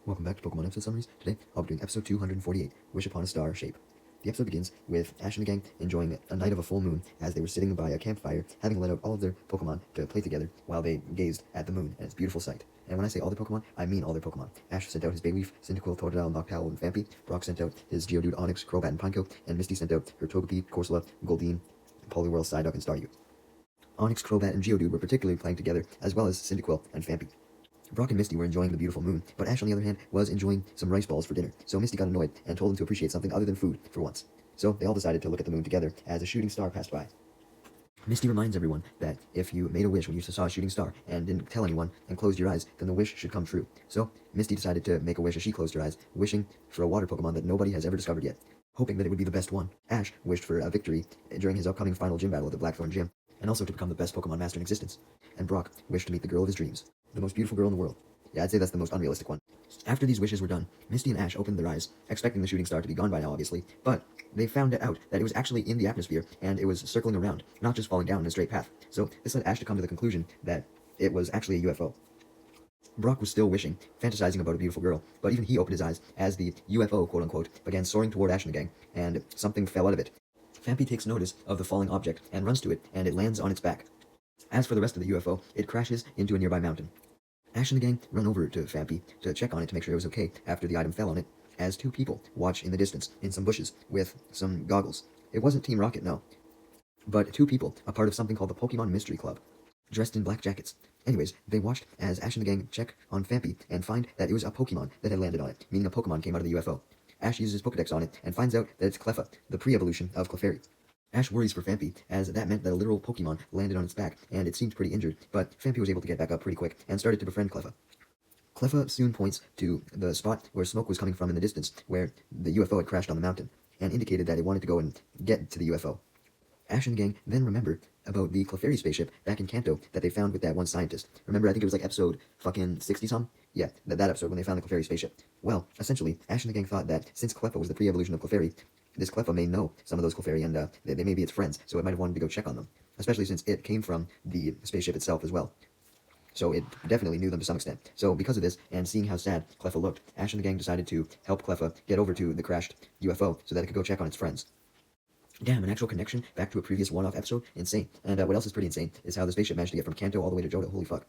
Welcome back to Pokemon episode summaries. Today, I'll be doing episode 248, Wish Upon a Star Shape. The episode begins with Ash and the gang enjoying a night of a full moon as they were sitting by a campfire, having let out all of their Pokemon to play together while they gazed at the moon and its beautiful sight. And when I say all their Pokemon, I mean all their Pokemon. Ash sent out his Bayleaf, Cyndaquil, Totodile, Noctowl, and Phanpy. Brock sent out his Geodude, Onix, Crobat, and Pineco. And Misty sent out her Togepi, Corsola, Goldeen, Poliwhirl, Psyduck, and Staryu. Onix, Crobat, and Geodude were particularly playing together, as well as Cyndaquil and Phanpy. Brock and Misty were enjoying the beautiful moon, but Ash, on the other hand, was enjoying some rice balls for dinner, so Misty got annoyed and told him to appreciate something other than food for once. So they all decided to look at the moon together as a shooting star passed by. Misty reminds everyone that if you made a wish when you saw a shooting star and didn't tell anyone and closed your eyes, then the wish should come true. So Misty decided to make a wish as she closed her eyes, wishing for a water Pokemon that nobody has ever discovered yet, hoping that it would be the best one. Ash wished for a victory during his upcoming final gym battle at the Blackthorn Gym, and also to become the best Pokemon master in existence. And Brock wished to meet the girl of his dreams, the most beautiful girl in the world. Yeah, I'd say that's the most unrealistic one. After these wishes were done, Misty and Ash opened their eyes, expecting the shooting star to be gone by now, obviously, but they found out that it was actually in the atmosphere, and it was circling around, not just falling down in a straight path. So this led Ash to come to the conclusion that it was actually a UFO. Brock was still wishing, fantasizing about a beautiful girl, but even he opened his eyes as the UFO, quote-unquote, began soaring toward Ash and the gang, and something fell out of it. Phanpy takes notice of the falling object and runs to it, and it lands on its back. As for the rest of the UFO, it crashes into a nearby mountain. Ash and the gang run over to Phanpy to check on it to make sure it was okay after the item fell on it, as two people watch in the distance, in some bushes, with some goggles. It wasn't Team Rocket, no, but two people, a part of something called the Pokémon Mystery Club, dressed in black jackets. Anyways, they watched as Ash and the gang check on Phanpy and find that it was a Pokémon that had landed on it, meaning a Pokémon came out of the UFO. Ash uses his Pokedex on it and finds out that it's Cleffa, the pre-evolution of Clefairy. Ash worries for Phanpy, as that meant that a literal Pokemon landed on its back, and it seemed pretty injured, but Phanpy was able to get back up pretty quick, and started to befriend Cleffa. Cleffa soon points to the spot where smoke was coming from in the distance, where the UFO had crashed on the mountain, and indicated that it wanted to go and get to the UFO. Ash and the gang then remember about the Clefairy spaceship back in Kanto that they found with that one scientist. Remember, I think it was like episode fucking 60-some? Yeah, that episode when they found the Clefairy spaceship. Well, essentially, Ash and the gang thought that since Cleffa was the pre-evolution of Clefairy, this Cleffa may know some of those Clefairy, and they may be its friends, so it might have wanted to go check on them, especially since it came from the spaceship itself as well. So it definitely knew them to some extent. So because of this, and seeing how sad Cleffa looked, Ash and the gang decided to help Cleffa get over to the crashed UFO so that it could go check on its friends. Damn, an actual connection back to a previous one-off episode? Insane. And what else is pretty insane is how the spaceship managed to get from Kanto all the way to Johto. Holy fuck.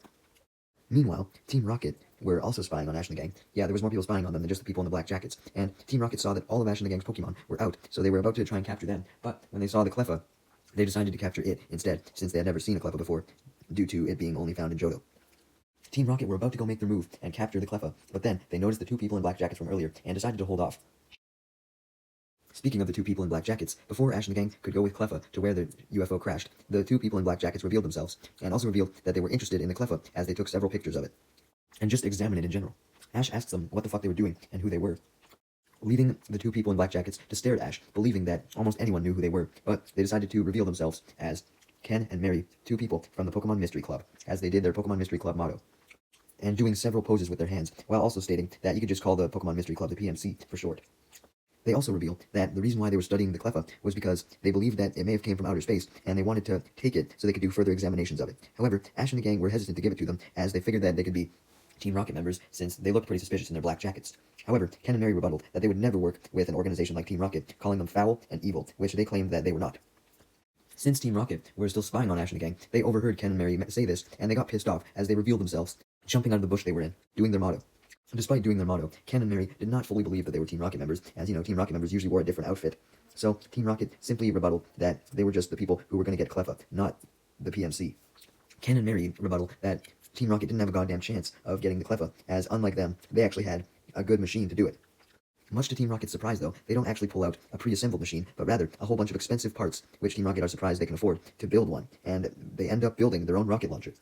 Meanwhile, Team Rocket were also spying on Ash and the gang. Yeah, there was more people spying on them than just the people in the black jackets. And Team Rocket saw that all of Ash and the gang's Pokemon were out, so they were about to try and capture them. But when they saw the Cleffa, they decided to capture it instead, since they had never seen a Cleffa before, due to it being only found in Johto. Team Rocket were about to go make their move and capture the Cleffa, but then they noticed the two people in black jackets from earlier and decided to hold off. Speaking of the two people in black jackets, before Ash and the gang could go with Cleffa to where the UFO crashed, the two people in black jackets revealed themselves, and also revealed that they were interested in the Cleffa as they took several pictures of it, and just examined it in general. Ash asked them what the fuck they were doing and who they were, leaving the two people in black jackets to stare at Ash, believing that almost anyone knew who they were, but they decided to reveal themselves as Ken and Mary, two people from the Pokemon Mystery Club, as they did their Pokemon Mystery Club motto, and doing several poses with their hands, while also stating that you could just call the Pokemon Mystery Club the PMC for short. They also revealed that the reason why they were studying the Cleffa was because they believed that it may have came from outer space, and they wanted to take it so they could do further examinations of it. However, Ash and the gang were hesitant to give it to them, as they figured that they could be Team Rocket members, since they looked pretty suspicious in their black jackets. However, Ken and Mary rebutted that they would never work with an organization like Team Rocket, calling them foul and evil, which they claimed that they were not. Since Team Rocket were still spying on Ash and the gang, they overheard Ken and Mary say this, and they got pissed off as they revealed themselves, jumping out of the bush they were in, doing their motto. Despite doing their motto, Ken and Mary did not fully believe that they were Team Rocket members, as you know, Team Rocket members usually wore a different outfit. So Team Rocket simply rebutted that they were just the people who were going to get Cleffa, not the PMC. Ken and Mary rebutted that Team Rocket didn't have a goddamn chance of getting the Cleffa, as unlike them, they actually had a good machine to do it. Much to Team Rocket's surprise, though, they don't actually pull out a pre-assembled machine, but rather a whole bunch of expensive parts, which Team Rocket are surprised they can afford to build one, and they end up building their own rocket launcher.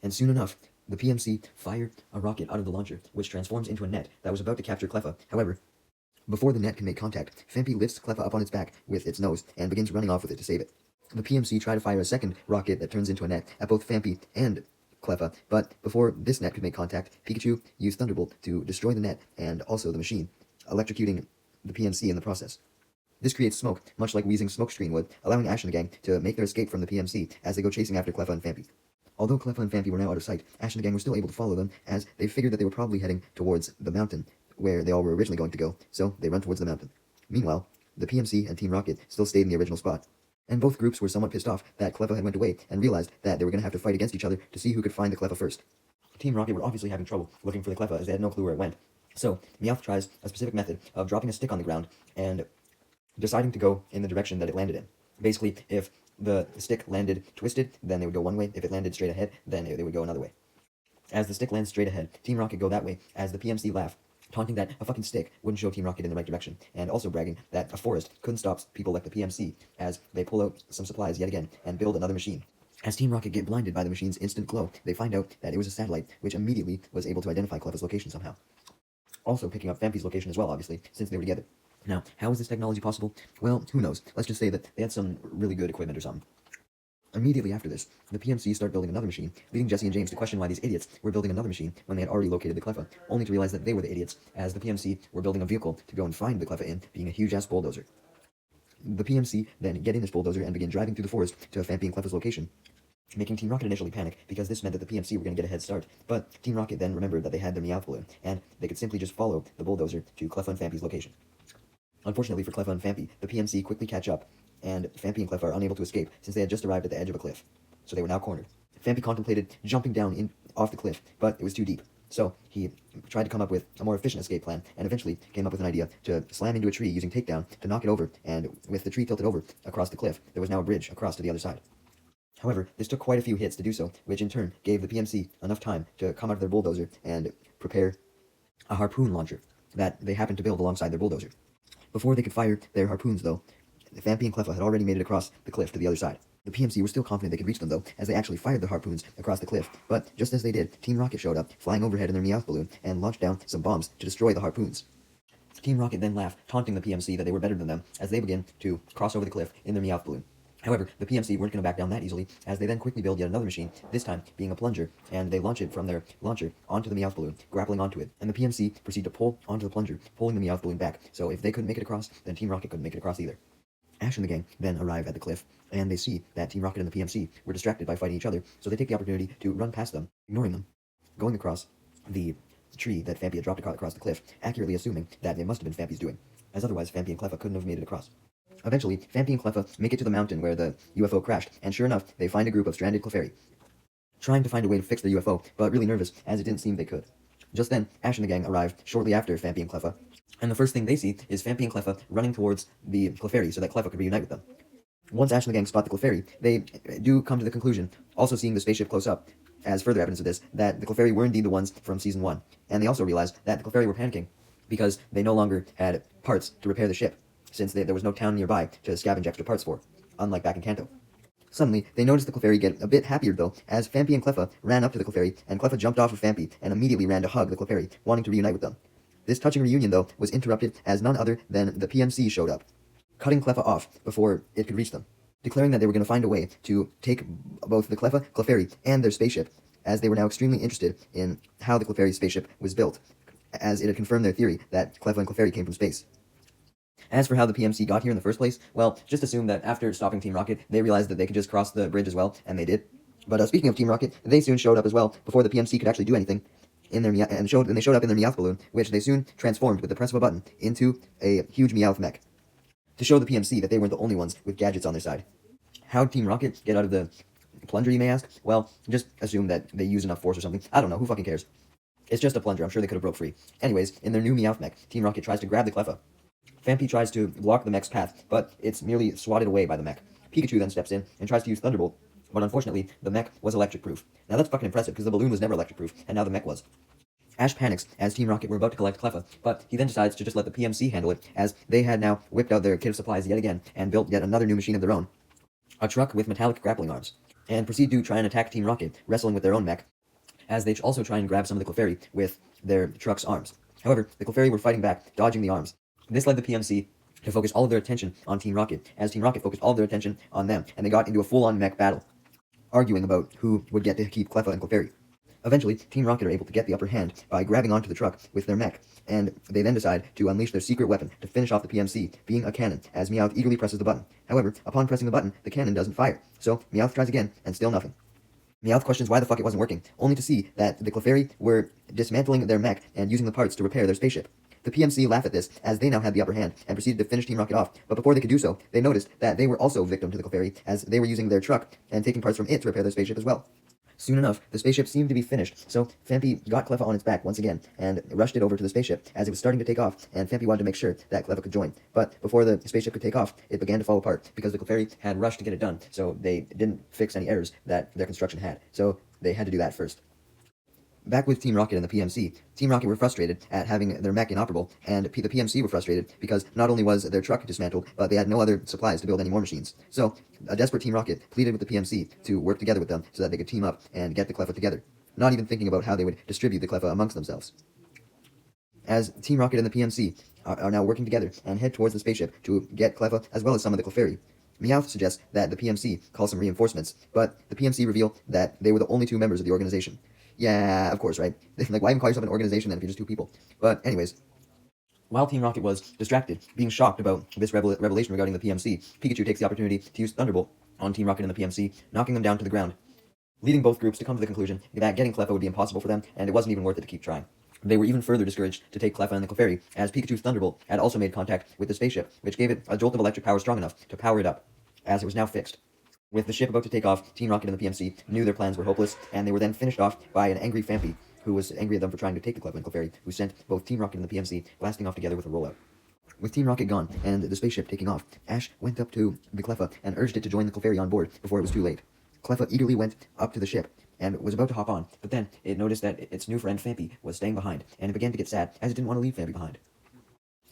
And soon enough, the PMC fired a rocket out of the launcher, which transforms into a net that was about to capture Cleffa. However, before the net can make contact, Phanpy lifts Cleffa up on its back with its nose and begins running off with it to save it. The PMC try to fire a second rocket that turns into a net at both Phanpy and Cleffa, but before this net could make contact, Pikachu used Thunderbolt to destroy the net and also the machine, electrocuting the PMC in the process. This creates smoke, much like Weezing's smokescreen would, allowing Ash and the gang to make their escape from the PMC as they go chasing after Cleffa and Phanpy. Although Cleffa and Fampy were now out of sight, Ash and the gang were still able to follow them, as they figured that they were probably heading towards the mountain, where they all were originally going to go, so they run towards the mountain. Meanwhile, the PMC and Team Rocket still stayed in the original spot, and both groups were somewhat pissed off that Cleffa had went away and realized that they were going to have to fight against each other to see who could find the Cleffa first. Team Rocket were obviously having trouble looking for the Cleffa as they had no clue where it went. So, Meowth tries a specific method of dropping a stick on the ground and deciding to go in the direction that it landed in. Basically, if the stick landed twisted, then they would go one way. If it landed straight ahead, then they would go another way. As the stick lands straight ahead, Team Rocket go that way, as the PMC laugh, taunting that a fucking stick wouldn't show Team Rocket in the right direction, and also bragging that a forest couldn't stop people like the PMC, as they pull out some supplies yet again and build another machine. As Team Rocket get blinded by the machine's instant glow, they find out that it was a satellite, which immediately was able to identify Cleffa's location somehow. Also picking up Fampy's location as well, obviously, since they were together. Now, how is this technology possible? Well, who knows. Let's just say that they had some really good equipment or something. Immediately after this, the PMC start building another machine, leading Jesse and James to question why these idiots were building another machine when they had already located the Cleffa, only to realize that they were the idiots, as the PMC were building a vehicle to go and find the Cleffa in, being a huge-ass bulldozer. The PMC then get in this bulldozer and begin driving through the forest to Fampy and Cleffa's location, making Team Rocket initially panic, because this meant that the PMC were going to get a head start, but Team Rocket then remembered that they had their Meowth balloon, and they could simply just follow the bulldozer to Cleffa and Fampy's location. Unfortunately for Cleffa and Fampy, the PMC quickly catch up, and Fampy and Cleffa are unable to escape, since they had just arrived at the edge of a cliff. So they were now cornered. Fampy contemplated jumping down off the cliff, but it was too deep. So he tried to come up with a more efficient escape plan, and eventually came up with an idea to slam into a tree using takedown to knock it over, and with the tree tilted over across the cliff, there was now a bridge across to the other side. However, this took quite a few hits to do so, which in turn gave the PMC enough time to come out of their bulldozer and prepare a harpoon launcher that they happened to build alongside their bulldozer. Before they could fire their harpoons, though, Fampy and Cleffa had already made it across the cliff to the other side. The PMC were still confident they could reach them, though, as they actually fired the harpoons across the cliff, but just as they did, Team Rocket showed up, flying overhead in their Meowth balloon, and launched down some bombs to destroy the harpoons. Team Rocket then laughed, taunting the PMC that they were better than them, as they began to cross over the cliff in their Meowth balloon. However, the PMC weren't going to back down that easily, as they then quickly build yet another machine, this time being a plunger, and they launch it from their launcher onto the Meowth balloon, grappling onto it, and the PMC proceed to pull onto the plunger, pulling the Meowth balloon back, so if they couldn't make it across, then Team Rocket couldn't make it across either. Ash and the gang then arrive at the cliff, and they see that Team Rocket and the PMC were distracted by fighting each other, so they take the opportunity to run past them, ignoring them, going across the tree that Fampy had dropped across the cliff, accurately assuming that it must have been Fampy's doing, as otherwise Fampy and Cleffa couldn't have made it across. Eventually, Fampy and Cleffa make it to the mountain where the UFO crashed, and sure enough, they find a group of stranded Clefairy, trying to find a way to fix their UFO, but really nervous, as it didn't seem they could. Just then, Ash and the gang arrive shortly after Fampy and Cleffa, and the first thing they see is Fampy and Cleffa running towards the Clefairy so that Cleffa could reunite with them. Once Ash and the gang spot the Clefairy, they do come to the conclusion, also seeing the spaceship close up, as further evidence of this, that the Clefairy were indeed the ones from Season 1, and they also realized that the Clefairy were panicking, because they no longer had parts to repair the ship, since there was no town nearby to scavenge extra parts for, unlike back in Kanto. Suddenly, they noticed the Clefairy get a bit happier, though, as Fampy and Cleffa ran up to the Clefairy, and Cleffa jumped off of Fampy and immediately ran to hug the Clefairy, wanting to reunite with them. This touching reunion, though, was interrupted as none other than the PMC showed up, cutting Cleffa off before it could reach them, declaring that they were going to find a way to take both the Clefairy, and their spaceship, as they were now extremely interested in how the Clefairy's spaceship was built, as it had confirmed their theory that Cleffa and Clefairy came from space. As for how the PMC got here in the first place, well, just assume that after stopping Team Rocket, they realized that they could just cross the bridge as well, and they did. But speaking of Team Rocket, they soon showed up as well, before the PMC could actually do anything, and they showed up in their Meowth balloon, which they soon transformed with the press of a button into a huge Meowth mech, to show the PMC that they weren't the only ones with gadgets on their side. How'd Team Rocket get out of the plunger, you may ask? Well, just assume that they use enough force or something. I don't know, who fucking cares? It's just a plunger, I'm sure they could have broke free. Anyways, in their new Meowth mech, Team Rocket tries to grab the Cleffa. Fampy tries to block the mech's path, but it's merely swatted away by the mech. Pikachu then steps in and tries to use Thunderbolt, but unfortunately, the mech was electric-proof. Now that's fucking impressive, because the balloon was never electric-proof, and now the mech was. Ash panics as Team Rocket were about to collect Cleffa, but he then decides to just let the PMC handle it, as they had now whipped out their kit of supplies yet again, and built yet another new machine of their own, a truck with metallic grappling arms, and proceed to try and attack Team Rocket, wrestling with their own mech, as they also try and grab some of the Clefairy with their truck's arms. However, the Clefairy were fighting back, dodging the arms. This led the PMC to focus all of their attention on Team Rocket, as Team Rocket focused all of their attention on them, and they got into a full-on mech battle, arguing about who would get to keep Cleffa and Clefairy. Eventually, Team Rocket are able to get the upper hand by grabbing onto the truck with their mech, and they then decide to unleash their secret weapon to finish off the PMC, being a cannon, as Meowth eagerly presses the button. However, upon pressing the button, the cannon doesn't fire, so Meowth tries again, and still nothing. Meowth questions why the fuck it wasn't working, only to see that the Clefairy were dismantling their mech and using the parts to repair their spaceship. The PMC laugh at this, as they now had the upper hand, and proceeded to finish Team Rocket off, but before they could do so, they noticed that they were also victim to the Clefairy, as they were using their truck and taking parts from it to repair their spaceship as well. Soon enough, the spaceship seemed to be finished, so Fampy got Cleffa on its back once again, and rushed it over to the spaceship as it was starting to take off, and Fampy wanted to make sure that Cleffa could join. But before the spaceship could take off, it began to fall apart, because the Clefairy had rushed to get it done, so they didn't fix any errors that their construction had. So they had to do that first. Back with Team Rocket and the PMC, Team Rocket were frustrated at having their mech inoperable, and the PMC were frustrated because not only was their truck dismantled, but they had no other supplies to build any more machines. So, a desperate Team Rocket pleaded with the PMC to work together with them so that they could team up and get the Cleffa together, not even thinking about how they would distribute the Cleffa amongst themselves. As Team Rocket and the PMC are now working together and head towards the spaceship to get Cleffa as well as some of the Clefairy, Meowth suggests that the PMC call some reinforcements, but the PMC reveal that they were the only two members of the organization. Yeah, of course, right? Like, why even call yourself an organization then if you're just two people? But anyways, while Team Rocket was distracted, being shocked about this revelation regarding the PMC, Pikachu takes the opportunity to use Thunderbolt on Team Rocket and the PMC, knocking them down to the ground, leading both groups to come to the conclusion that getting Cleffa would be impossible for them, and it wasn't even worth it to keep trying. They were even further discouraged to take Cleffa and the Clefairy, as Pikachu's Thunderbolt had also made contact with the spaceship, which gave it a jolt of electric power strong enough to power it up, as it was now fixed. With the ship about to take off, Team Rocket and the PMC knew their plans were hopeless, and they were then finished off by an angry Fampy, who was angry at them for trying to take the Cleffa and Clefairy, who sent both Team Rocket and the PMC blasting off together with a rollout. With Team Rocket gone, and the spaceship taking off, Ash went up to the Cleffa and urged it to join the Clefairy on board before it was too late. Cleffa eagerly went up to the ship, and was about to hop on, but then it noticed that its new friend Fampy was staying behind, and it began to get sad, as it didn't want to leave Fampy behind.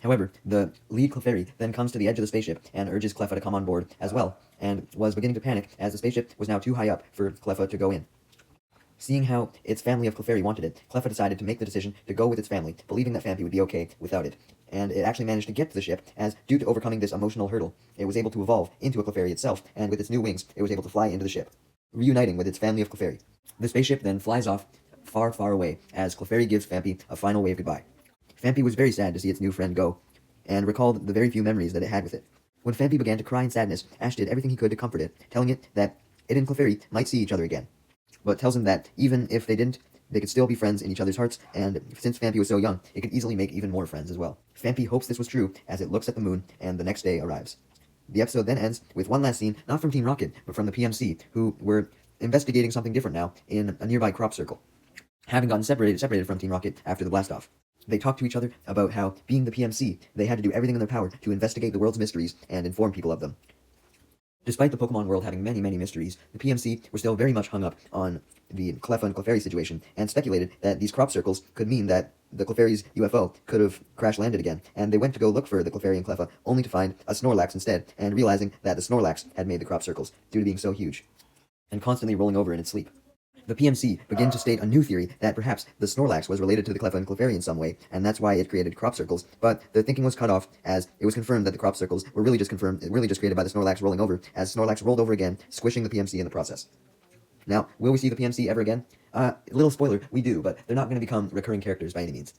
However, the lead Clefairy then comes to the edge of the spaceship and urges Cleffa to come on board as well, and was beginning to panic as the spaceship was now too high up for Cleffa to go in. Seeing how its family of Clefairy wanted it, Cleffa decided to make the decision to go with its family, believing that Fampy would be okay without it. And it actually managed to get to the ship, as due to overcoming this emotional hurdle, it was able to evolve into a Clefairy itself, and with its new wings, it was able to fly into the ship, reuniting with its family of Clefairy. The spaceship then flies off far, far away, as Clefairy gives Fampy a final wave goodbye. Fampy was very sad to see its new friend go, and recalled the very few memories that it had with it. When Fampy began to cry in sadness, Ash did everything he could to comfort it, telling it that it and Clefairy might see each other again, but tells him that even if they didn't, they could still be friends in each other's hearts, and since Fampy was so young, it could easily make even more friends as well. Fampy hopes this was true as it looks at the moon, and the next day arrives. The episode then ends with one last scene, not from Team Rocket, but from the PMC, who were investigating something different now in a nearby crop circle, having gotten separated from Team Rocket after the blast-off. They talked to each other about how, being the PMC, they had to do everything in their power to investigate the world's mysteries and inform people of them. Despite the Pokemon world having many, many mysteries, the PMC were still very much hung up on the Cleffa and Clefairy situation, and speculated that these crop circles could mean that the Clefairy's UFO could have crash-landed again, and they went to go look for the Clefairy and Cleffa, only to find a Snorlax instead, and realizing that the Snorlax had made the crop circles, due to being so huge, and constantly rolling over in its sleep. The PMC began to state a new theory that perhaps the Snorlax was related to the Cleffa and Clefairy in some way, and that's why it created crop circles, but the thinking was cut off as it was confirmed that the crop circles were really just created by the Snorlax rolling over, as Snorlax rolled over again, squishing the PMC in the process. Now, will we see the PMC ever again? Little spoiler, we do, but they're not going to become recurring characters by any means.